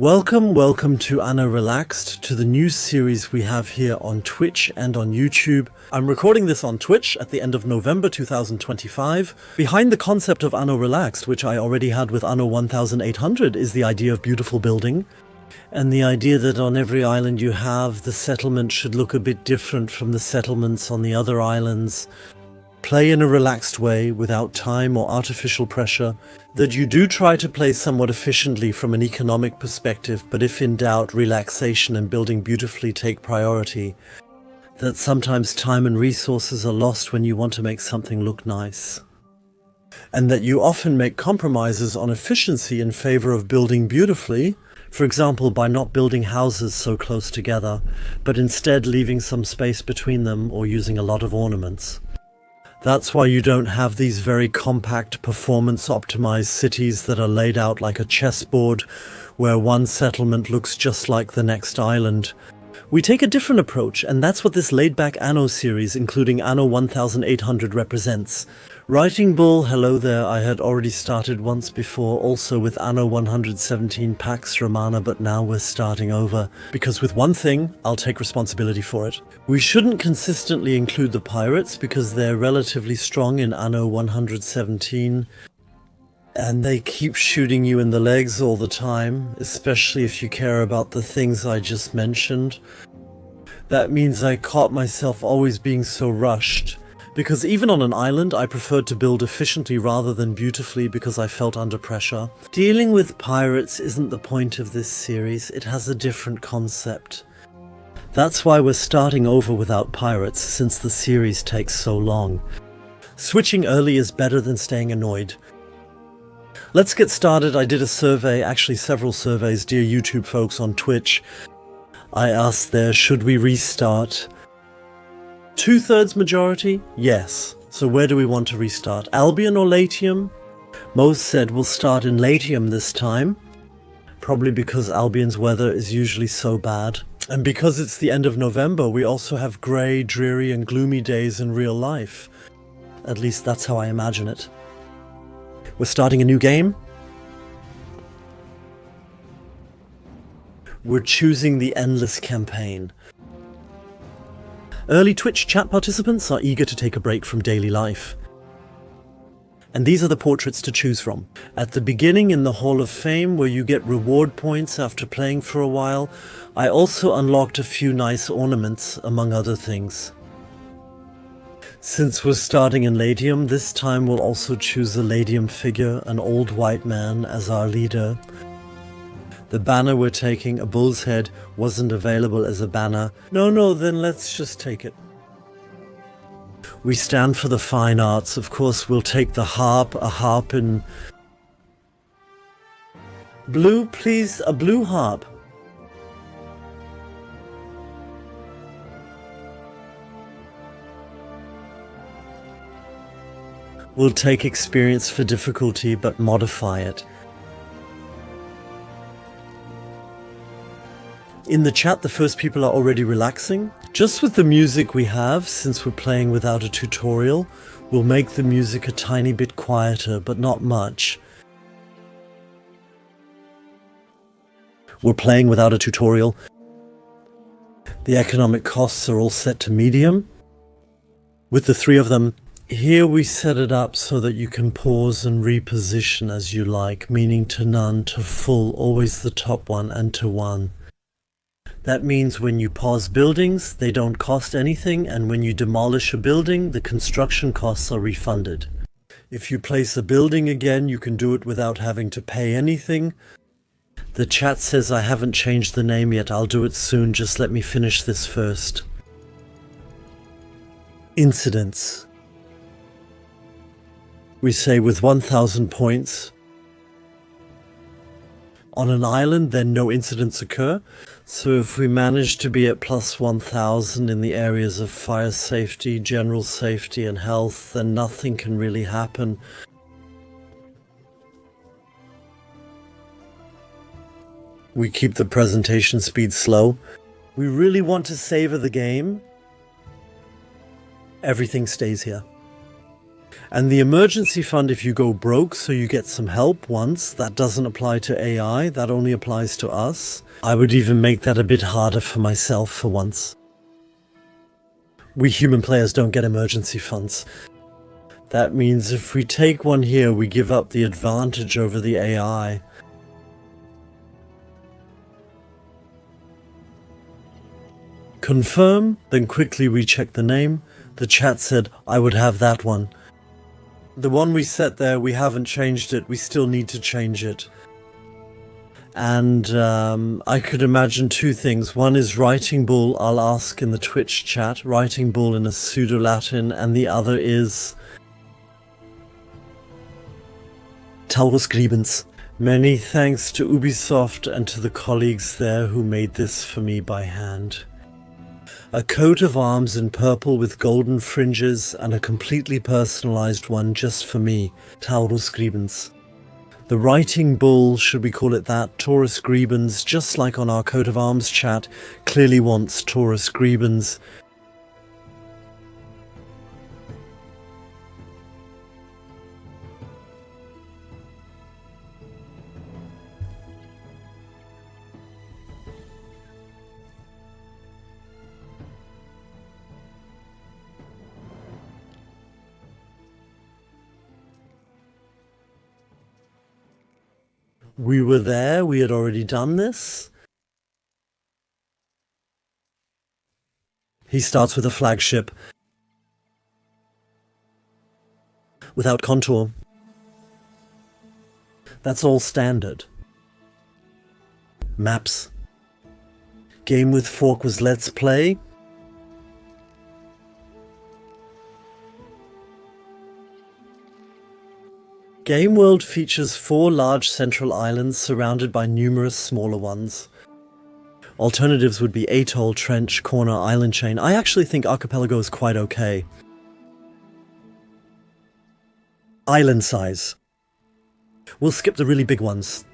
Welcome to Anno Relaxed, to the new series we have here on Twitch and on YouTube. I'm recording this on Twitch at the end of November 2025. Behind the concept of Anno Relaxed, which I already had with Anno 1800, is the idea of beautiful building. And the idea that on every island you have, the settlement should look a bit different from the settlements on the other islands. Play in a relaxed way, without time or artificial pressure, that you do try to play somewhat efficiently from an economic perspective, but if in doubt, relaxation and building beautifully take priority. That sometimes time and resources are lost when you want to make something look nice. And that you often make compromises on efficiency in favor of building beautifully, for example by not building houses so close together, but instead leaving some space between them or using a lot of ornaments. That's why you don't have these very compact, performance-optimized cities that are laid out like a chessboard, where one settlement looks just like the next island. We take a different approach, and that's what this laid-back Anno series, including Anno 1800, represents. Writing Bull, hello there, I had already started once before, also with Anno 117 Pax Romana, but now we're starting over. Because with one thing, I'll take responsibility for it. We shouldn't consistently include the pirates, because they're relatively strong in Anno 117. And they keep shooting you in the legs all the time, especially if you care about the things I just mentioned. That means I caught myself always being so rushed. Because even on an island, I preferred to build efficiently rather than beautifully because I felt under pressure. Dealing with pirates isn't the point of this series, it has a different concept. That's why we're starting over without pirates, since the series takes so long. Switching early is better than staying annoyed. Let's get started. I did a survey, actually several surveys, dear YouTube folks on Twitch. I asked there, should we restart? 2/3 majority? Yes. So where do we want to restart? Albion or Latium? Most said we'll start in Latium this time. Probably because Albion's weather is usually so bad. And because it's the end of November, we also have grey, dreary and gloomy days in real life. At least that's how I imagine it. We're starting a new game. We're choosing the Endless Campaign. Early Twitch chat participants are eager to take a break from daily life. And these are the portraits to choose from. At the beginning in the Hall of Fame, where you get reward points after playing for a while, I also unlocked a few nice ornaments, among other things. Since we're starting in Latium, this time we'll also choose a Latium figure, an old white man, as our leader. The banner we're taking, a bull's head, wasn't available as a banner. No, then let's just take it. We stand for the fine arts. Of course, we'll take the harp, a harp in blue, please, a blue harp. We'll take experience for difficulty, but modify it. In the chat, the first people are already relaxing. Just with the music we have, since we're playing without a tutorial, we'll make the music a tiny bit quieter, but not much. We're playing without a tutorial. The economic costs are all set to medium. With the three of them, here we set it up so that you can pause and reposition as you like, meaning to none, to full, always the top one, and to one. That means when you pause buildings, they don't cost anything, and when you demolish a building, the construction costs are refunded. If you place a building again, you can do it without having to pay anything. The chat says I haven't changed the name yet, I'll do it soon, just let me finish this first. Incidents. We say with 1000 points. On an island, then no incidents occur. So if we manage to be at plus 1000 in the areas of fire safety, general safety and health, then nothing can really happen. We keep the presentation speed slow. We really want to savor the game. Everything stays here. And the emergency fund, if you go broke so you get some help once, that doesn't apply to AI, that only applies to us. I would even make that a bit harder for myself for once. We human players don't get emergency funds. That means if we take one here, we give up the advantage over the AI. Confirm, then quickly recheck the name. The chat said, I would have that one. The one we set there, we haven't changed it. We still need to change it. And I could imagine two things. One is Writing Bull, I'll ask in the Twitch chat. Writing Bull in a pseudo-Latin. And the other is Taurus Griebens. Many thanks to Ubisoft and to the colleagues there who made this for me by hand. A coat of arms in purple with golden fringes and a completely personalized one just for me, Taurus Griebens. The Writing Bull, should we call it that, Taurus Griebens, just like on our coat of arms chat, clearly wants Taurus Griebens. We were there, we had already done this. He starts with a flagship. Without contour. That's all standard. Maps. Game with fork was Let's Play. Game world features 4 large central islands surrounded by numerous smaller ones. Alternatives would be atoll, trench, corner, island chain. I actually think archipelago is quite okay. Island size. We'll skip the really big ones.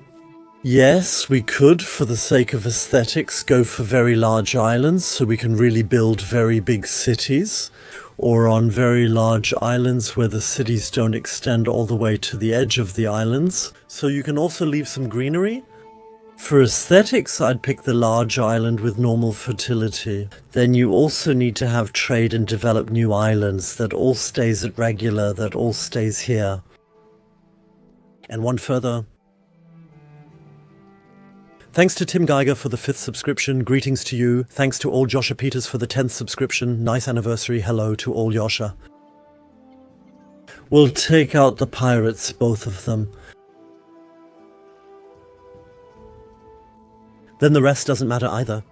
Yes, we could, for the sake of aesthetics, go for very large islands so we can really build very big cities. Or on very large islands where the cities don't extend all the way to the edge of the islands. So you can also leave some greenery. For aesthetics, I'd pick the large island with normal fertility. Then you also need to have trade and develop new islands that all stays at regular, that all stays here. And one further. Thanks to Tim Geiger for the 5th subscription. Greetings to you. Thanks to all Josha Peters for the 10th subscription. Nice anniversary. Hello to all Josha. We'll take out the pirates, both of them. Then the rest doesn't matter either.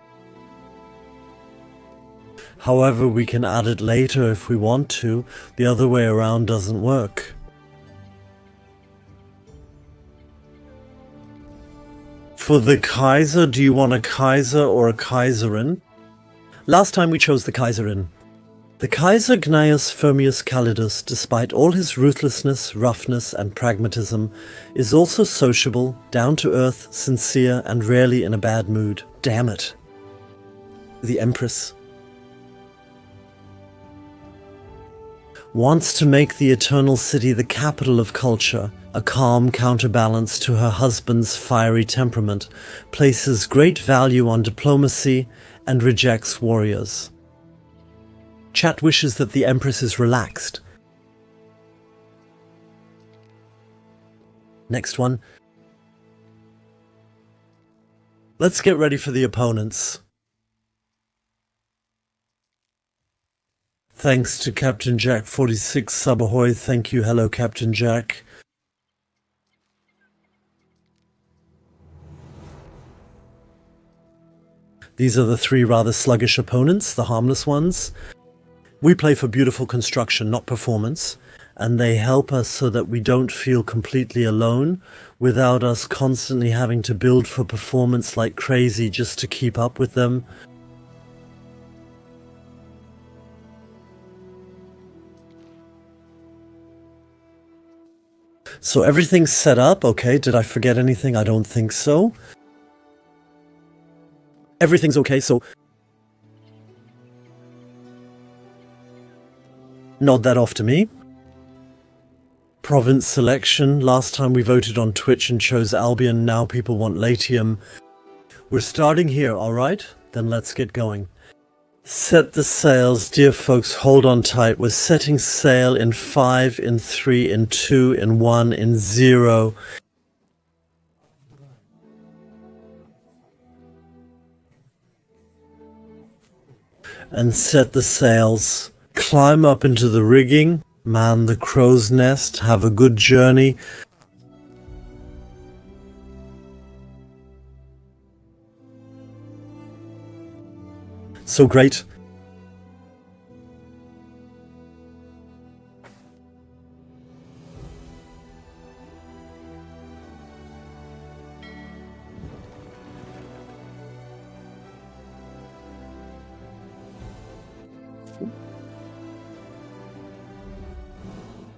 However, we can add it later if we want to. The other way around doesn't work. For the Kaiser, do you want a Kaiser or a Kaiserin? Last time we chose the Kaiserin. The Kaiser Gnaeus Firmius Calidus, despite all his ruthlessness, roughness and pragmatism, is also sociable, down-to-earth, sincere and rarely in a bad mood. Damn it. The Empress. Wants to make the Eternal City the capital of culture, a calm counterbalance to her husband's fiery temperament, places great value on diplomacy, and rejects warriors. Chat wishes that the Empress is relaxed. Next one. Let's get ready for the opponents. Thanks to Captain Jack 46 sub ahoy. Thank you. Hello, Captain Jack. These are the 3 rather sluggish opponents, the harmless ones. We play for beautiful construction, not performance, and they help us so that we don't feel completely alone without us constantly having to build for performance like crazy just to keep up with them. So everything's set up, okay, did I forget anything? I don't think so. Everything's okay, so nod that off to me. province selection. Last time we voted on Twitch and chose Albion, now people want Latium. We're starting here, alright? Then let's get going. Set the sails, dear folks, hold on tight. We're setting sail in 5, in 3, in 2, in 1, in 0. And set the sails. Climb up into the rigging. Man the crow's nest. Have a good journey. So great.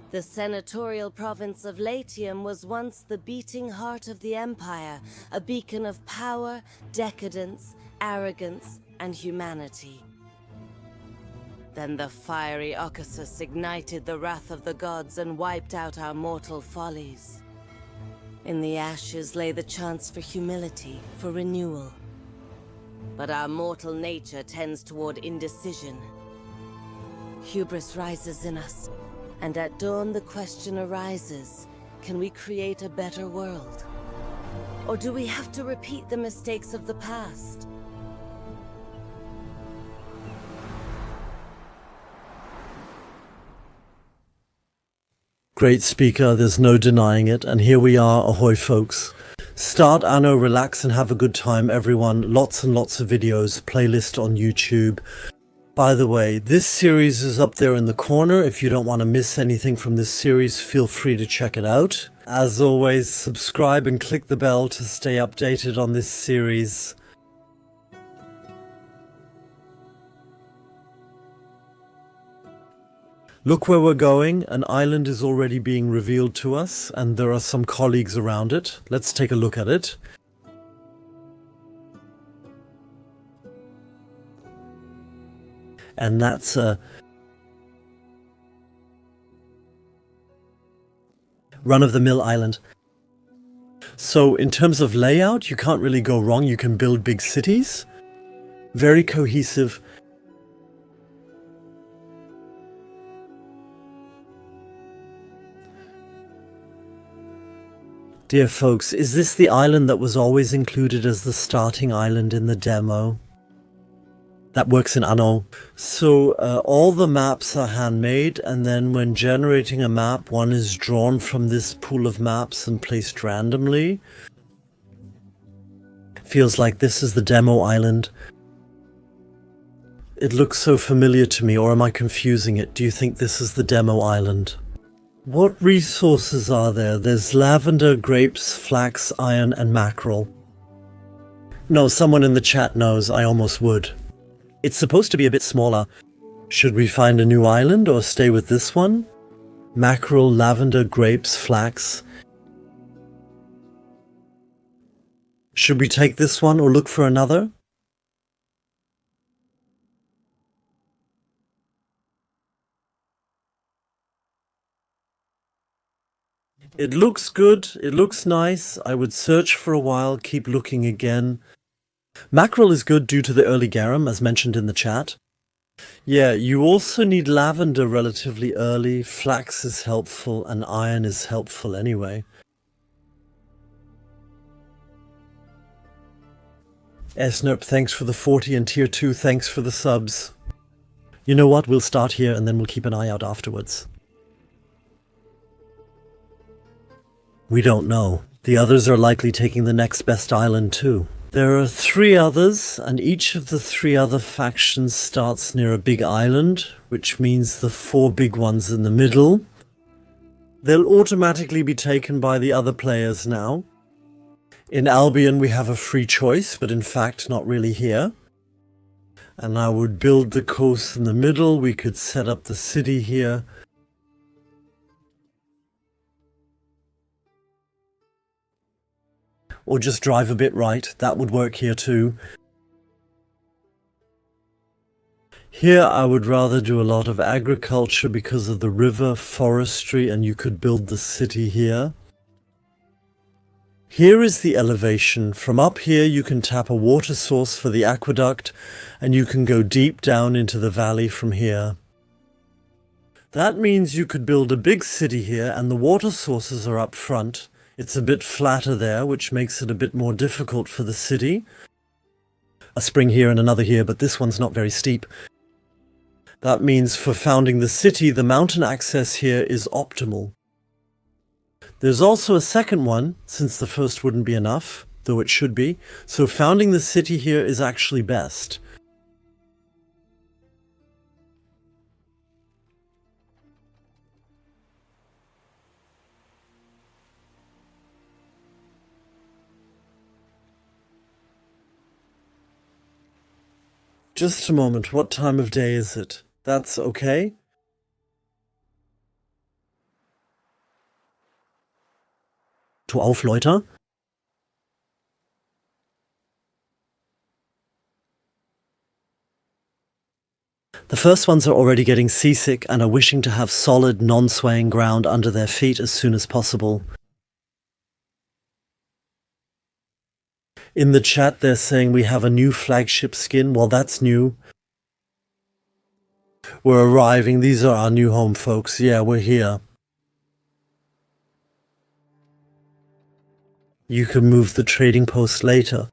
The senatorial province of Latium was once the beating heart of the empire, a beacon of power, decadence, arrogance, and humanity. Then the fiery Occasus ignited the wrath of the gods and wiped out our mortal follies. In the ashes lay the chance for humility, for renewal. But our mortal nature tends toward indecision. Hubris rises in us, and at dawn the question arises, can we create a better world? Or do we have to repeat the mistakes of the past? Great speaker, there's no denying it, and here we are, ahoy folks. Start Anno, relax and have a good time everyone, lots and lots of videos, playlist on YouTube. By the way, this series is up there in the corner. If you don't want to miss anything from this series, feel free to check it out. As always, subscribe and click the bell to stay updated on this series. Look where we're going. An island is already being revealed to us, and there are some colleagues around it. Let's take a look at it. And that's a run-of-the-mill island. So in terms of layout, you can't really go wrong. You can build big cities. Very cohesive. Dear folks, is this the island that was always included as the starting island in the demo? That works in Anno. So all the maps are handmade, and then when generating a map, one is drawn from this pool of maps and placed randomly. Feels like this is the demo island. It looks so familiar to me, or am I confusing it? Do you think this is the demo island? What resources are there? There's lavender, grapes, flax, iron, and mackerel. No, someone in the chat knows. I almost would. It's supposed to be a bit smaller. Should we find a new island or stay with this one? Mackerel, lavender, grapes, flax. Should we take this one or look for another? It looks good. It looks nice. I would search for a while, keep looking again. Mackerel is good due to the early garum, as mentioned in the chat. Yeah, you also need lavender relatively early, flax is helpful, and iron is helpful anyway. Esnerp, thanks for the 40, and Tier 2, thanks for the subs. You know what, we'll start here and then we'll keep an eye out afterwards. We don't know. The others are likely taking the next best island too. There are 3 others, and each of the 3 other factions starts near a big island, which means the 4 big ones in the middle. They'll automatically be taken by the other players now. In Albion we have a free choice, but in fact not really here. And I would build the coast in the middle. We could set up the city here. Or just drive a bit right, that would work here too. Here I would rather do a lot of agriculture because of the river, forestry, and you could build the city here. Here is the elevation. From up here you can tap a water source for the aqueduct, and you can go deep down into the valley from here. That means you could build a big city here, and the water sources are up front. It's a bit flatter there, which makes it a bit more difficult for the city. A spring here and another here, but this one's not very steep. That means for founding the city, the mountain access here is optimal. There's also a second one, since the first wouldn't be enough, though it should be, so founding the city here is actually best. Just a moment, what time of day is it? That's okay? To auf, Leute. The first ones are already getting seasick and are wishing to have solid, non-swaying ground under their feet as soon as possible. In the chat they're saying we have a new flagship skin. Well, that's new. We're arriving. These are our new home, folks. Yeah, we're here. You can move the trading post later.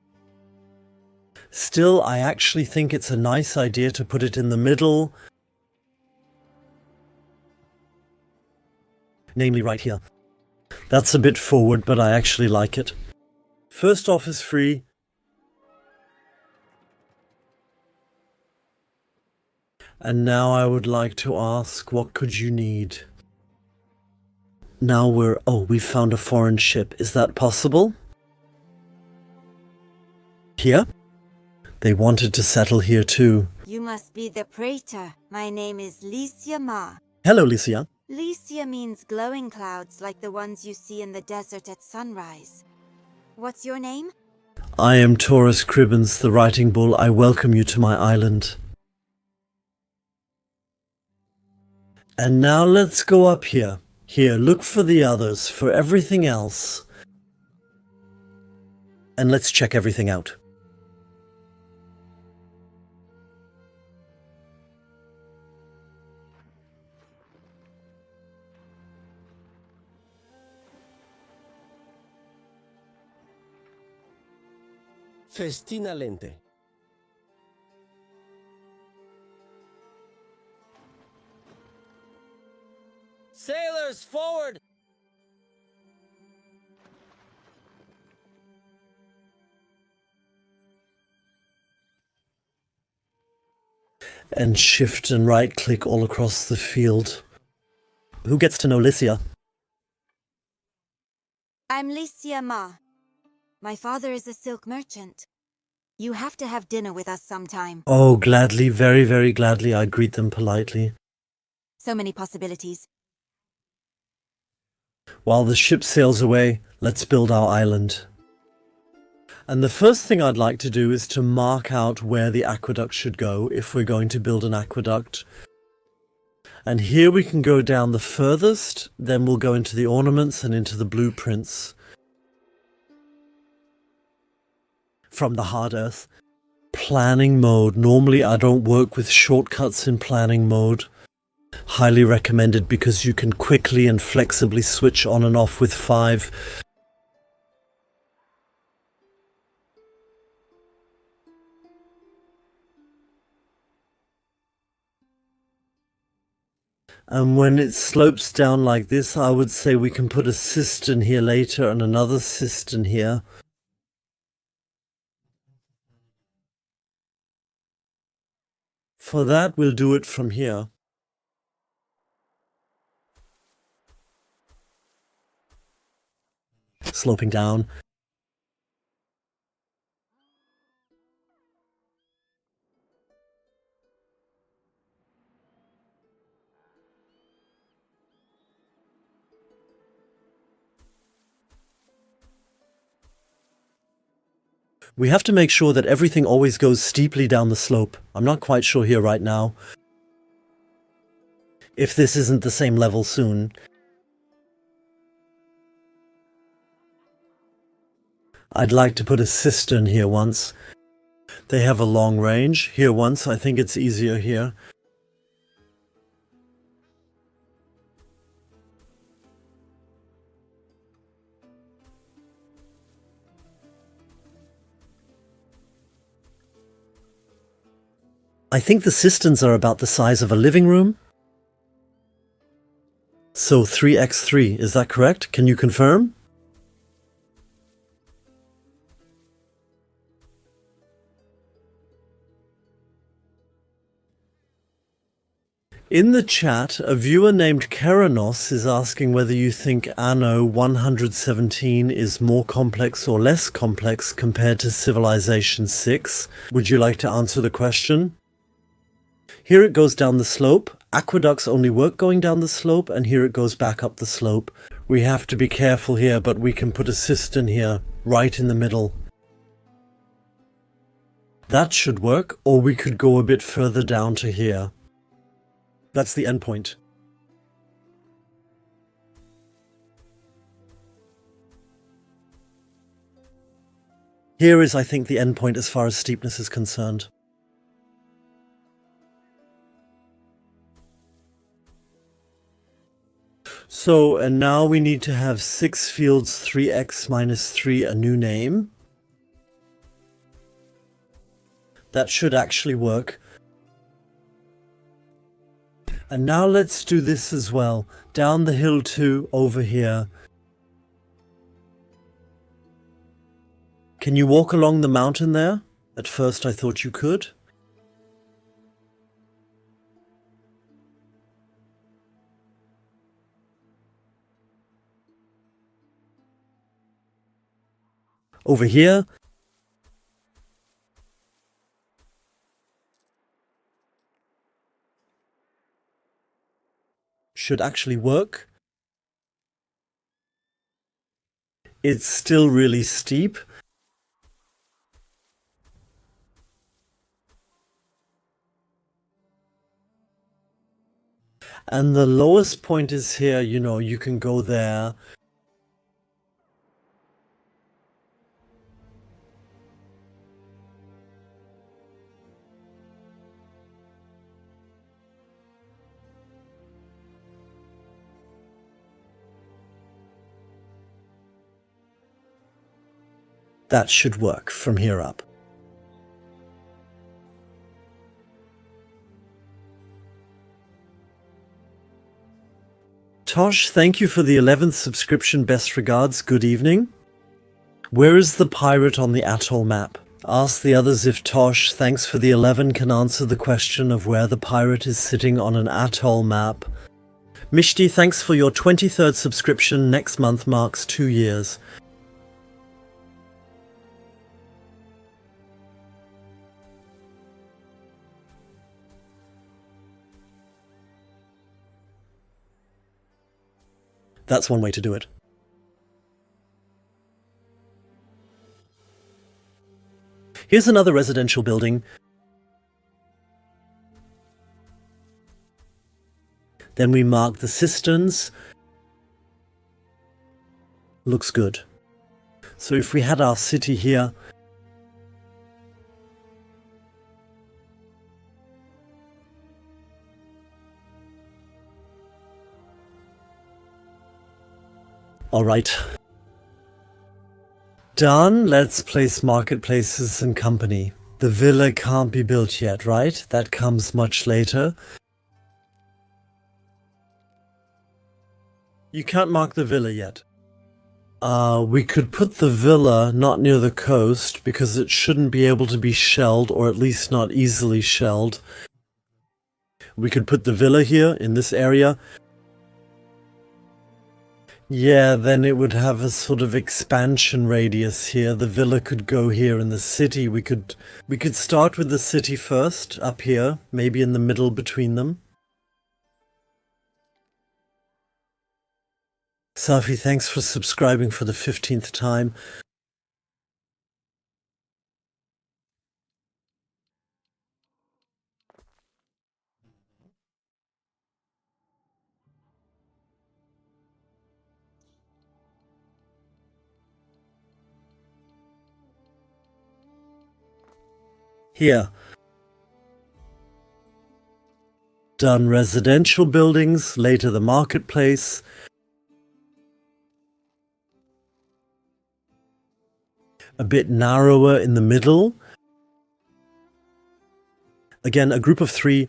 Still, I actually think it's a nice idea to put it in the middle. Namely right here. That's a bit forward, but I actually like it. First off is free. And now I would like to ask, what could you need? Now we found a foreign ship. Is that possible? Here? They wanted to settle here too. You must be the praetor. My name is Licia Ma. Hello, Licia. Licia means glowing clouds like the ones you see in the desert at sunrise. What's your name? I am Taurus Cribbins, the writing bull. I welcome you to my island. And now let's go up here. Here, look for the others, for everything else. And let's check everything out. Festina lente. Sailors, forward! And shift and right click all across the field. Who gets to know Licia? I'm Licia Ma. My father is a silk merchant. You have to have dinner with us sometime. Oh, gladly, very, very gladly. I greet them politely. So many possibilities. While the ship sails away, let's build our island. And the first thing I'd like to do is to mark out where the aqueduct should go if we're going to build an aqueduct. And here we can go down the furthest, then we'll go into the ornaments and into the blueprints. From the hard earth. Planning mode. Normally I don't work with shortcuts in planning mode. Highly recommended because you can quickly and flexibly switch on and off with 5. And when it slopes down like this, I would say we can put a cistern here later and another cistern here. For that, we'll do it from here. Sloping down. We have to make sure that everything always goes steeply down the slope. I'm not quite sure here right now if this isn't the same level soon. I'd like to put a cistern here once. They have a long range. Here once, I think it's easier here. I think the cisterns are about the size of a living room. So 3x3, is that correct? Can you confirm? In the chat, a viewer named Keranos is asking whether you think Anno 117 is more complex or less complex compared to Civilization 6. Would you like to answer the question? Here it goes down the slope. Aqueducts only work going down the slope, and here it goes back up the slope. We have to be careful here, but we can put a cistern here, right in the middle. That should work, or we could go a bit further down to here. That's the endpoint. Here is, I think, the endpoint as far as steepness is concerned. So, and now we need to have 6 fields 3x minus 3 a new name. That should actually work. And now let's do this as well. Down the hill too, over here. Can you walk along the mountain there? At first I thought you could. Over here. Should actually work. It's still really steep. And the lowest point is here, you know, you can go there. That should work from here up. Tosh, thank you for the 11th subscription. Best regards. Good evening. Where is the pirate on the atoll map? Ask the others if Tosh, thanks for the 11, can answer the question of where the pirate is sitting on an atoll map. Mishti, thanks for your 23rd subscription. Next month marks 2 years. That's one way to do it. Here's another residential building. Then we mark the cisterns. Looks good. So if we had our city here, all right. Done. Let's place marketplaces and company. The villa can't be built yet, right? That comes much later. You can't mark the villa yet. We could put the villa not near the coast because it shouldn't be able to be shelled, or at least not easily shelled. We could put the villa here in this area. Yeah, then it would have a sort of expansion radius here. The villa could go here in the city. We could start with the city first, up here, maybe in the middle between them. Safi, thanks for subscribing for the 15th time. Here. Done residential buildings, later the marketplace. A bit narrower in the middle. Again, a group of 3.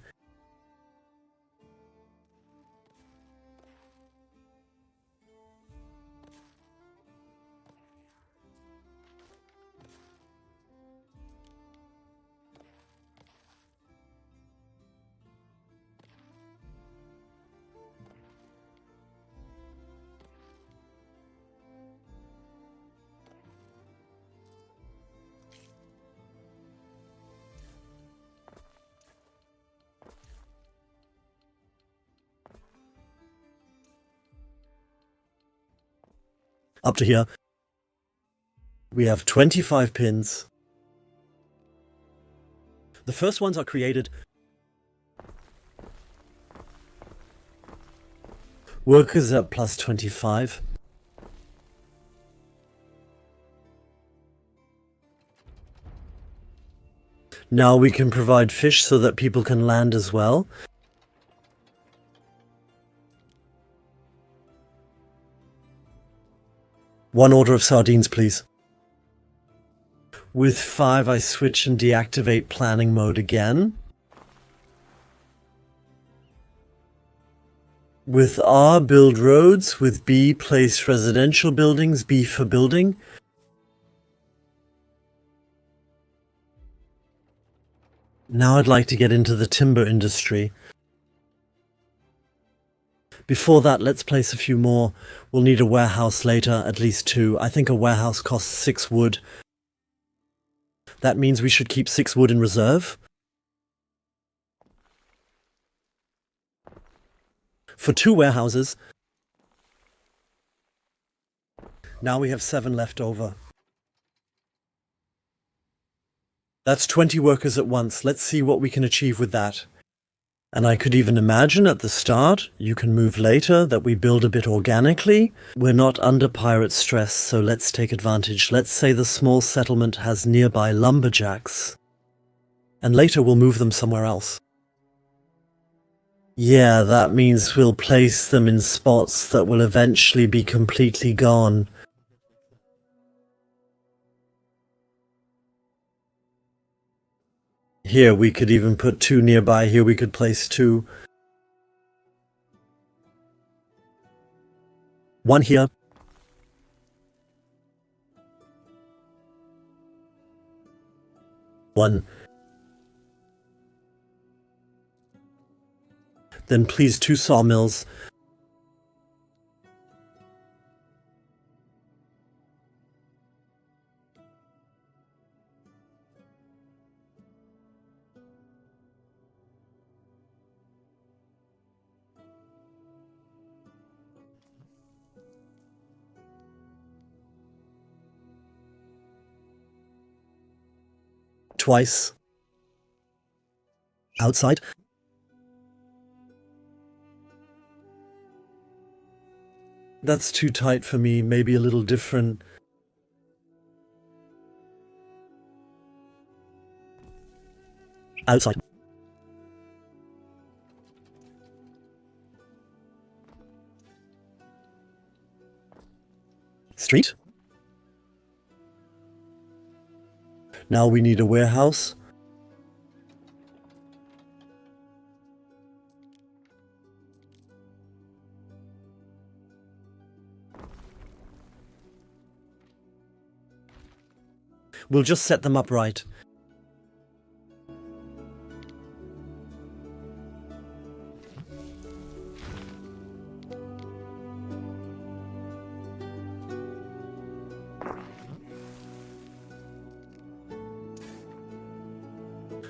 Up to here. We have 25 pins. The first ones are created. Workers at plus 25. Now we can provide fish so that people can land as well. One order of sardines, please. With 5, I switch and deactivate planning mode again. With R, build roads. With B, place residential buildings. B for building. Now I'd like to get into the timber industry. Before that, let's place a few more. We'll need a warehouse later, at least 2. I think a warehouse costs 6 wood. That means we should keep 6 wood in reserve. For 2 warehouses. Now we have 7 left over. That's 20 workers at once. Let's see what we can achieve with that. And I could even imagine at the start, you can move later, that we build a bit organically. We're not under pirate stress, so let's take advantage. Let's say the small settlement has nearby lumberjacks. And later we'll move them somewhere else. Yeah, that means we'll place them in spots that will eventually be completely gone. Here, we could even put 2 nearby. Here we could place 2. 1 here. One. Then please 2 sawmills. Twice. Outside. That's too tight for me, maybe a little different. Outside. Street. Now we need a warehouse. We'll just set them up right.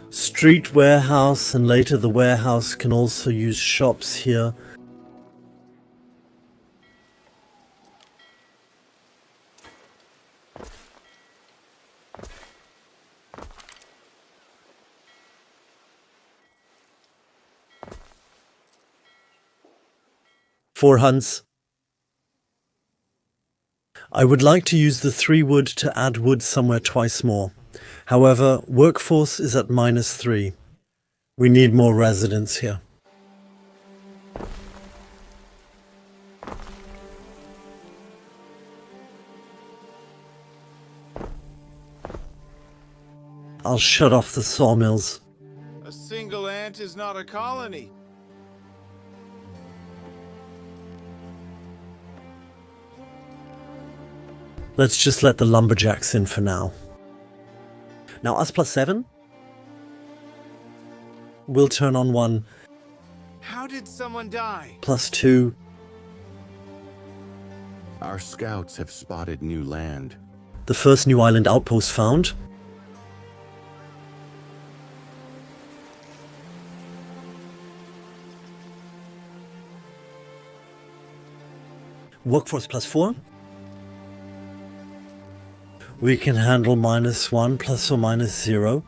Street warehouse, and later the warehouse can also use shops here. Four hunts. I would like to use the 3 wood to add wood somewhere twice more. However, workforce is at -3. We need more residents here. I'll shut off the sawmills. A single ant is not a colony. Let's just let the lumberjacks in for now. Now us +7. We'll turn on one How did someone die? +2. Our scouts have spotted new land. The first new island outpost found. Workforce +4. We can handle -1 ±0.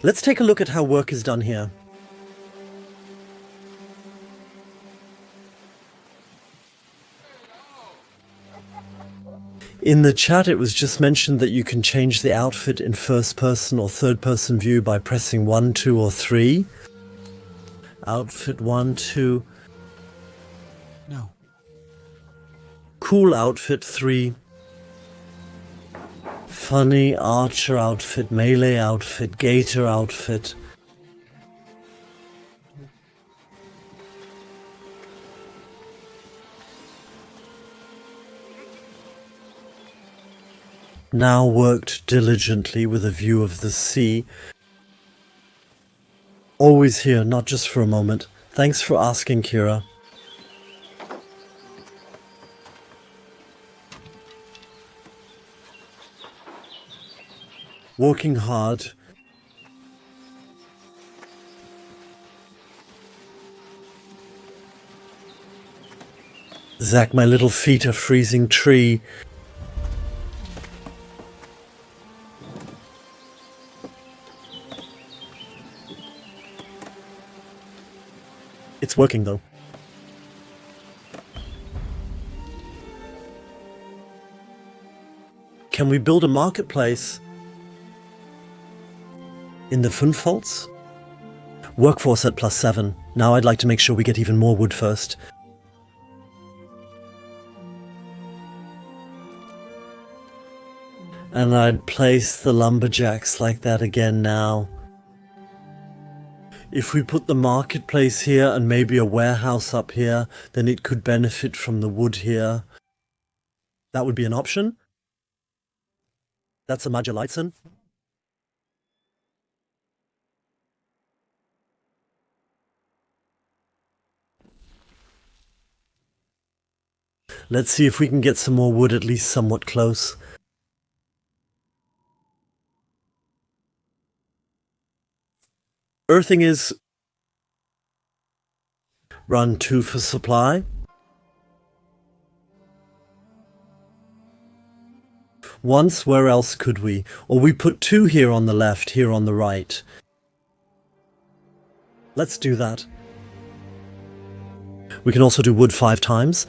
Let's take a look at how work is done here. In the chat it was just mentioned that you can change the outfit in first person or third person view by pressing 1, 2 or 3. Outfit 1, 2. No. Cool outfit 3. Funny archer outfit, melee outfit, gator outfit. Now worked diligently with a view of the sea. Always here, not just for a moment. Thanks for asking, Kira. Working hard. Zach, my little feet are freezing tree. It's working though. Can we build a marketplace in the Funfolds? Workforce at +7. Now I'd like to make sure we get even more wood first. And I'd place the lumberjacks like that again now. If we put the marketplace here and maybe a warehouse up here, then it could benefit from the wood here. That would be an option. That's a Magellitsen. Let's see if we can get some more wood at least somewhat close. Earthing is run 2 for supply. Once, where else could we? Or we put 2 here on the left, here on the right. Let's do that. We can also do wood 5 times.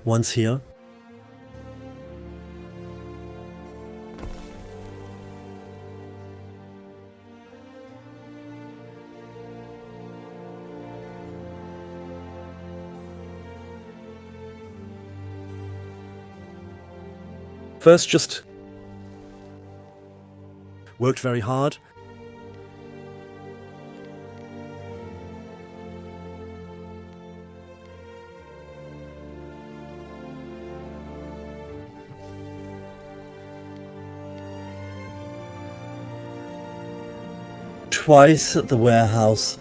Once here. First, just worked very hard. Twice at the warehouse.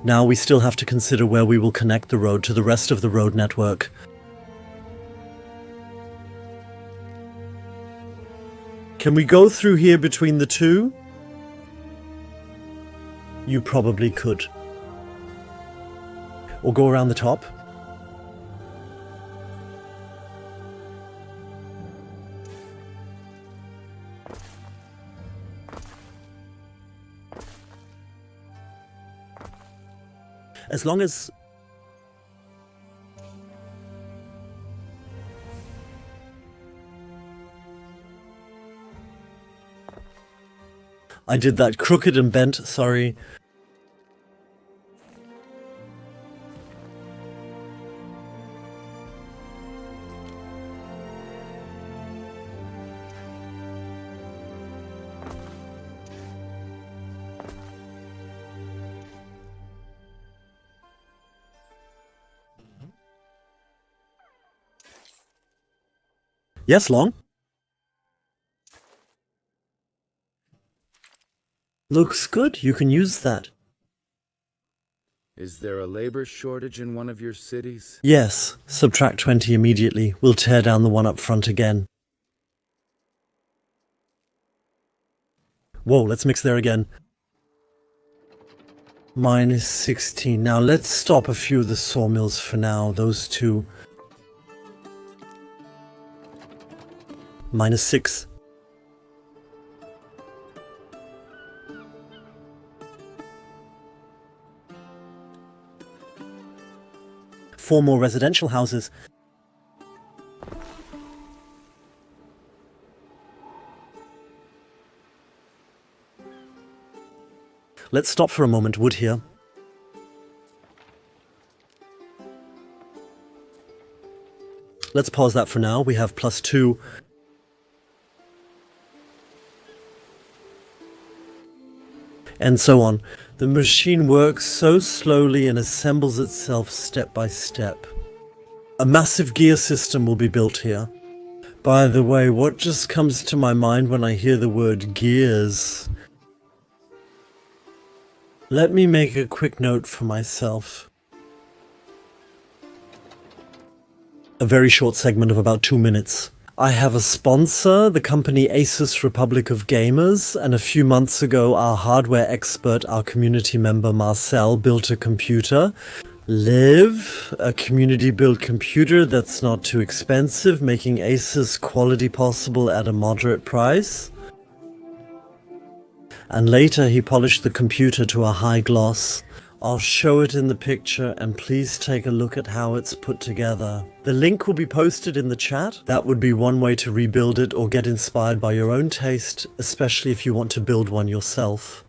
Now we still have to consider where we will connect the road to the rest of the road network. Can we go through here between the two? you probably could. Or go around the top. As long as... I did that crooked and bent, sorry. Yes, Long? Looks good, you can use that. Is there a labor shortage in one of your cities? Yes, subtract 20 immediately. We'll tear down the one up front again. Whoa, let's mix there again. Minus 16. Now let's stop a few of the sawmills for now, those two. Minus 6. Four more residential houses. Let's stop for a moment, wood here. Let's pause that for now. We have +2. And so on. The machine works so slowly and assembles itself step by step. A massive gear system will be built here. By the way, what just comes to my mind when I hear the word gears? Let me make a quick note for myself. A very short segment of about 2 minutes. I have a sponsor, the company Asus Republic of Gamers, and a few months ago our hardware expert, our community member Marcel, built a computer. Live, a community-built computer that's not too expensive, making Asus quality possible at a moderate price. And later he polished the computer to a high gloss. I'll show it in the picture and please take a look at how it's put together. The link will be posted in the chat. That would be one way to rebuild it or get inspired by your own taste, especially if you want to build one yourself.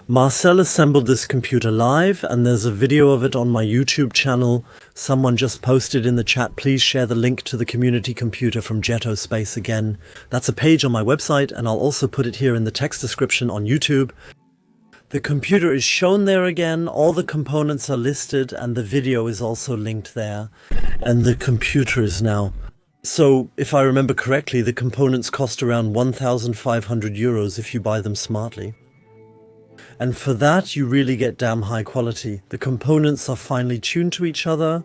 Marcel assembled this computer live, and there's a video of it on my YouTube channel. Someone just posted in the chat, please share the link to the community computer from Jetto Space again. That's a page on my website, and I'll also put it here in the text description on YouTube. The computer is shown there again, all the components are listed, and the video is also linked there. And the computer is now... So, if I remember correctly, the components cost around 1,500 euros if you buy them smartly. And for that, you really get damn high quality. The components are finely tuned to each other.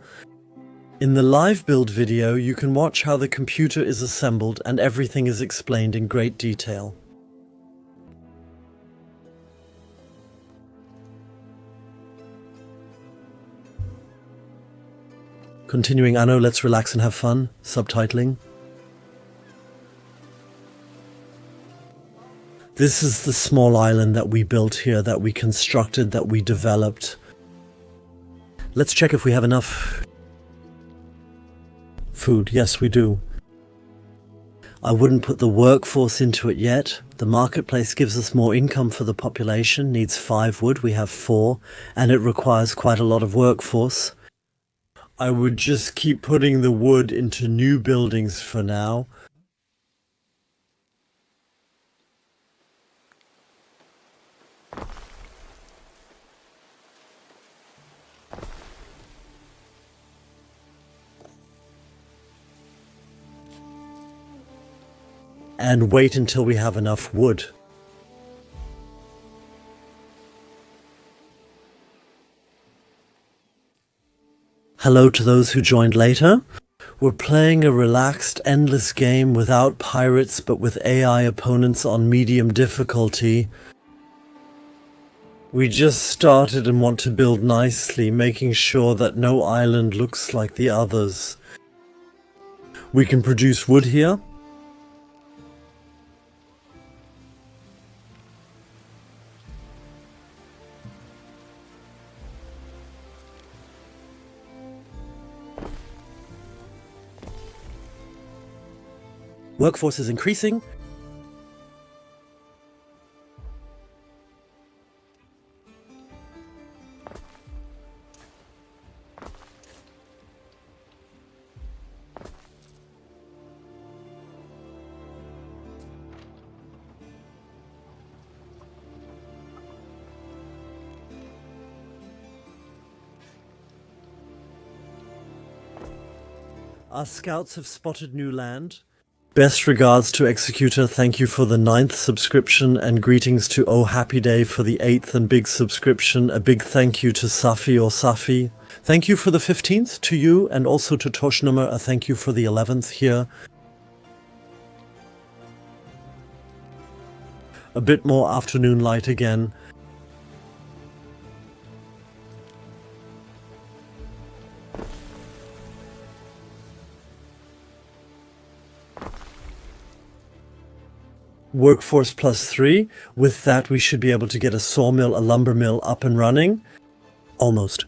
In the live build video, you can watch how the computer is assembled and everything is explained in great detail. Continuing Anno, let's relax and have fun. Subtitling. This is the small island that we built here, that we constructed, that we developed. Let's check if we have enough food. Yes, we do. I wouldn't put the workforce into it yet. The marketplace gives us more income for the population, needs 5 wood, we have 4, and it requires quite a lot of workforce. I would just keep putting the wood into new buildings for now. And wait until we have enough wood. Hello to those who joined later. We're playing a relaxed, endless game without pirates but with AI opponents on medium difficulty. We just started and want to build nicely, making sure that no island looks like the others. We can produce wood here. Workforce is increasing. Our scouts have spotted new land. Best regards to Executor, thank you for the 9th subscription, and greetings to Oh Happy Day for the 8th and big subscription. A big thank you to Safi or Safi. Thank you for the 15th to you, and also to Toshnummer, a thank you for the 11th here. A bit more afternoon light again. Workforce +3. With that, we should be able to get a sawmill, a lumber mill up and running. Almost.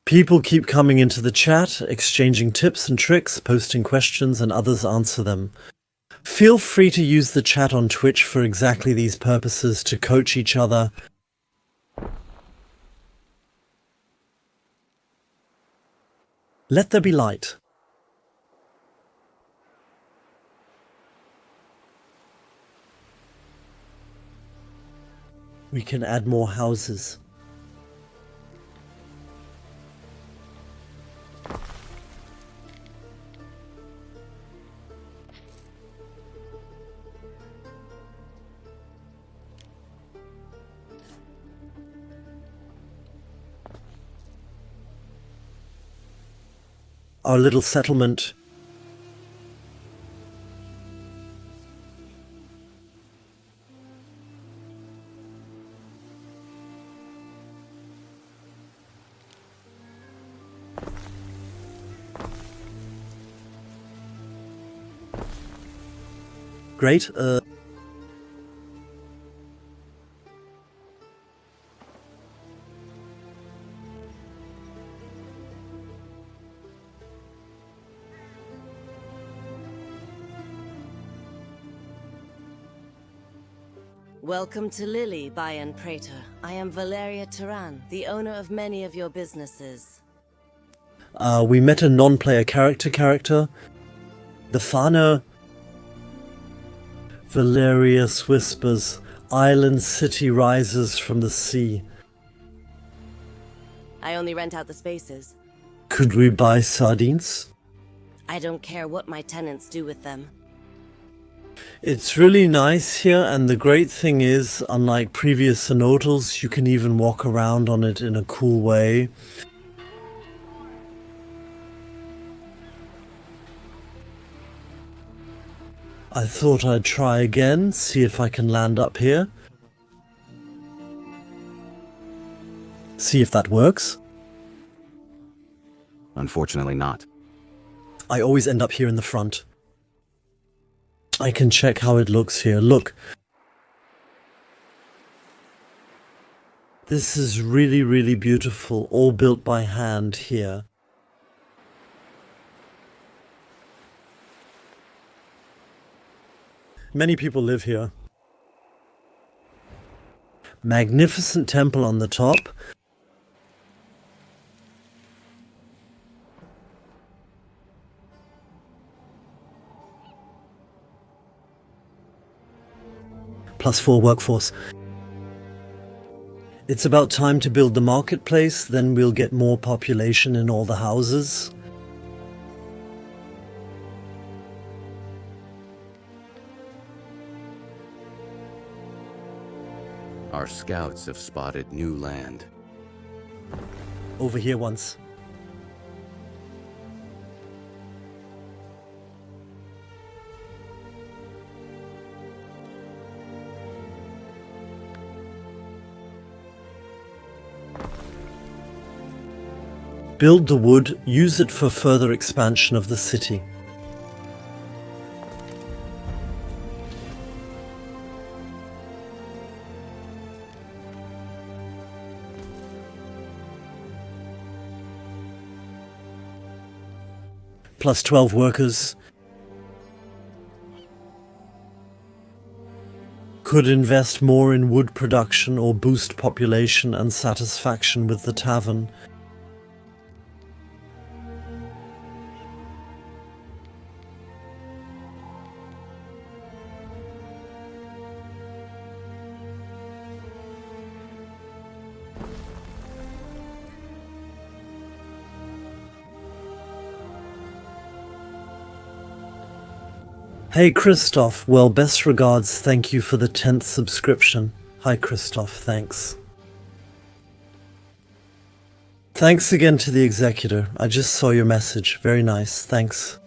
People keep coming into the chat, exchanging tips and tricks, posting questions, and others answer them. Feel free to use the chat on Twitch for exactly these purposes, to coach each other. Let there be light. We can add more houses. Our little settlement. Great. Welcome to Lily, Bayan Praetor. I am Valeria Turan, the owner of many of your businesses. We met a non-player character. The Fana. Valerius whispers, "Island city rises from the sea." I only rent out the spaces. Could we buy sardines? I don't care what my tenants do with them. It's really nice here, and the great thing is, unlike previous cenotes, you can even walk around on it in a cool way. I thought I'd try again, see if I can land up here. See if that works. Unfortunately not. I always end up here in the front. I can check how it looks here. Look. This is really, really beautiful, all built by hand here. Many people live here. Magnificent temple on the top. +4 workforce. It's about time to build the marketplace, then we'll get more population in all the houses. Our scouts have spotted new land. Over here once. Build the wood, use it for further expansion of the city. +12 workers. Could invest more in wood production or boost population and satisfaction with the tavern. Hey Christoph, well, best regards, thank you for the 10th subscription. Hi Christoph, thanks. Thanks again to the executor, I just saw your message, very nice, thanks.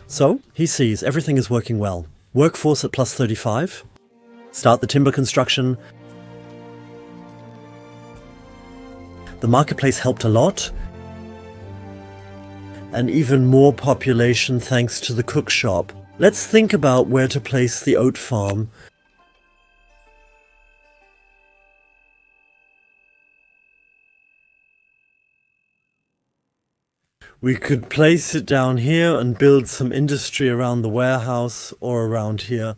So, he sees everything is working well. Workforce at +35. Start the timber construction. The marketplace helped a lot, and even more population thanks to the cook shop. Let's think about where to place the oat farm. We could place it down here and build some industry around the warehouse or around here.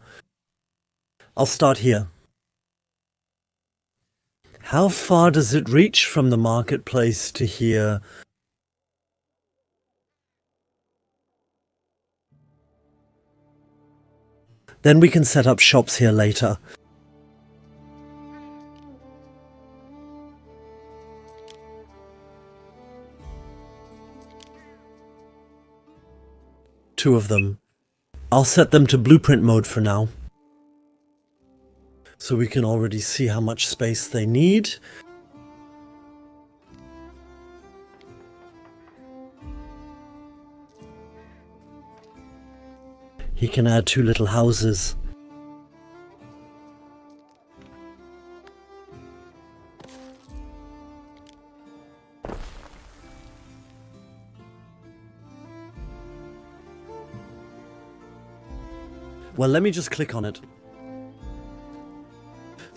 I'll start here. How far does it reach from the marketplace to here? Then we can set up shops here later. Two of them. I'll set them to blueprint mode for now. So we can already see how much space they need. He can add 2 little houses. Well, let me just click on it.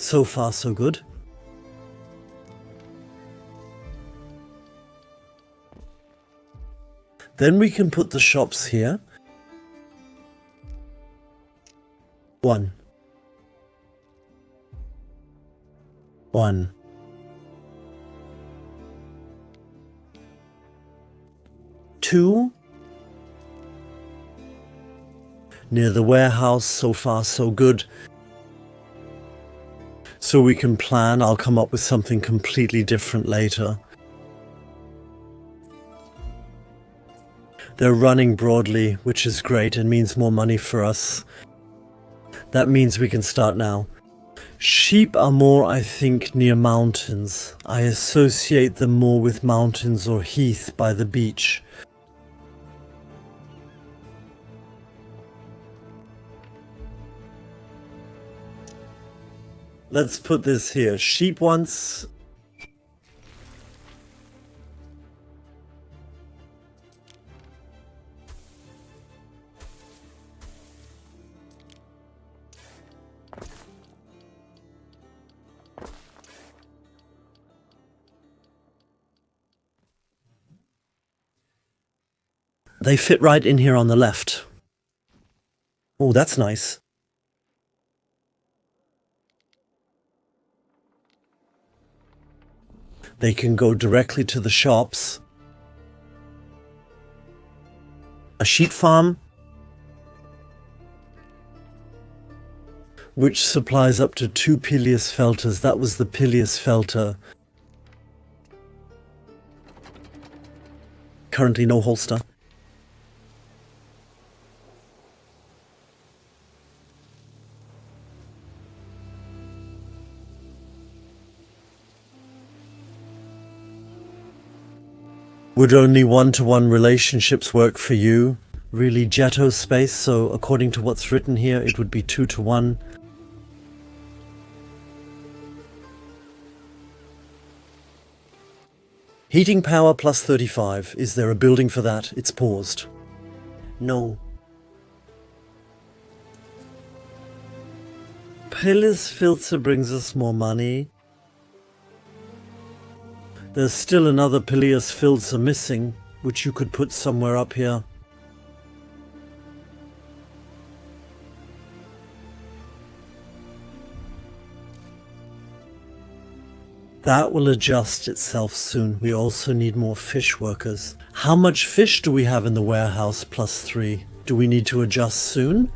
So far, so good. Then we can put the shops here. 1. 1. 2. Near the warehouse, so far so good. So we can plan, I'll come up with something completely different later. They're running broadly, which is great and means more money for us. That means we can start now. Sheep are more, I think, near mountains. I associate them more with mountains or heath by the beach. Let's put this here. Sheep once. They fit right in here on the left. Oh, that's nice. They can go directly to the shops. A sheep farm, which supplies up to 2 Pilius Felters. That was the Pilius Felter. Currently no holster. Would only one-to-one relationships work for you? Really Jetto space, so according to what's written here, it would be 2-to-1. Heating power plus 35. Is there a building for that? It's paused. No. Pilius Filter brings us more money. There's still another Pilius Filter missing, which you could put somewhere up here. That will adjust itself soon. We also need more fish workers. How much fish do we have in the warehouse plus 3? Do we need to adjust soon?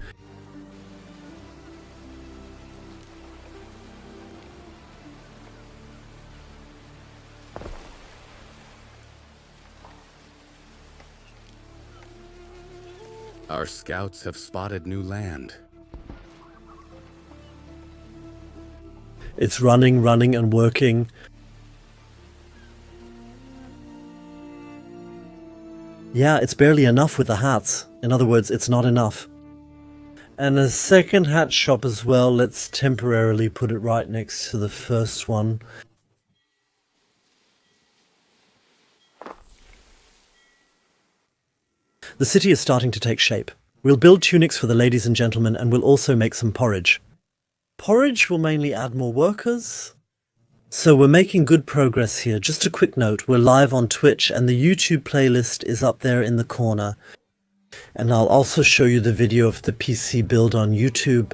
Our scouts have spotted new land. It's running and working. Yeah, it's barely enough with the hats. In other words, it's not enough. And a second hat shop as well. Let's temporarily put it right next to the first one. The city is starting to take shape. We'll build tunics for the ladies and gentlemen, and we'll also make some porridge. Porridge will mainly add more workers. So we're making good progress here. Just a quick note, we're live on Twitch and the YouTube playlist is up there in the corner. And I'll also show you the video of the PC build on YouTube.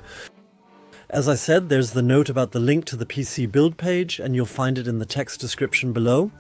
As I said, there's the note about the link to the PC build page, and you'll find it in the text description below.